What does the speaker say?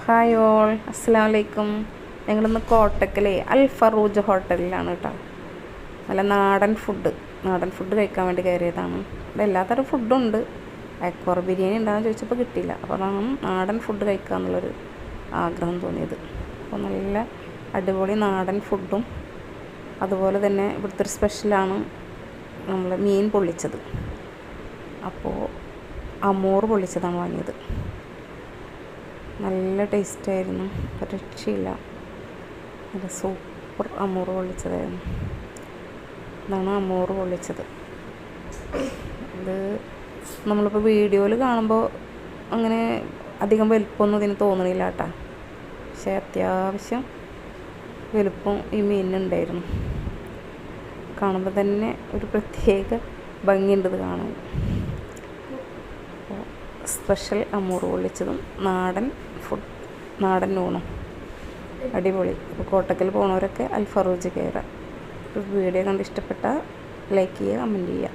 Hi all, അസ്സലാമു അലൈക്കും. ഞങ്ങളിന്ന് കോട്ടക്കലെ അൽ ഫറൂജ് ഹോട്ടലിലാണ് കേട്ടോ. നല്ല നാടൻ ഫുഡ് കഴിക്കാൻ വേണ്ടി കയറിയതാണ്. ഇവിടെ എല്ലാത്തരം ഫുഡുണ്ട്. അയക്കോറ ബിരിയാണി ഉണ്ടാകാൻ ചോദിച്ചപ്പോൾ കിട്ടിയില്ല. അപ്പോൾ അതാണ് നാടൻ ഫുഡ് കഴിക്കുക എന്നുള്ളൊരു ആഗ്രഹം തോന്നിയത്. അപ്പോൾ നല്ല അടിപൊളി നാടൻ ഫുഡും അതുപോലെ തന്നെ ഇവിടുത്തെ ഒരു സ്പെഷ്യലാണ് നമ്മൾ മീൻ പൊള്ളിച്ചത്. അപ്പോൾ അമൂർ പൊള്ളിച്ചതാണ് വാങ്ങിയത്. നല്ല ടേസ്റ്റായിരുന്നു, രക്ഷയില്ല. നല്ല സൂപ്പർ അമൂർ പൊള്ളിച്ചതായിരുന്നു. ഇതാണ് അമൂർ പൊള്ളിച്ചത്. ഇത് നമ്മളിപ്പോൾ വീഡിയോയിൽ കാണുമ്പോൾ അങ്ങനെ അധികം വലുപ്പമൊന്നും ഇതിന് തോന്നണില്ല കേട്ടോ. പക്ഷേ അത്യാവശ്യം വലുപ്പം ഈ മീനിനുണ്ടായിരുന്നു. കാണുമ്പോൾ തന്നെ ഒരു പ്രത്യേക ഭംഗിയുണ്ട് ഇത് കാണാൻ. സ്പെഷ്യൽ അമൂർ പൊള്ളിച്ചതും നാടൻ ഊണും അടിപൊളി. അപ്പോൾ കോട്ടക്കൽ പോണവരൊക്കെ അൽ ഫറൂജ് കയറുക. വീഡിയോ കണ്ട് ഇഷ്ടപ്പെട്ടാൽ ലൈക്ക് ചെയ്യുക, കമൻറ്റ് ചെയ്യുക.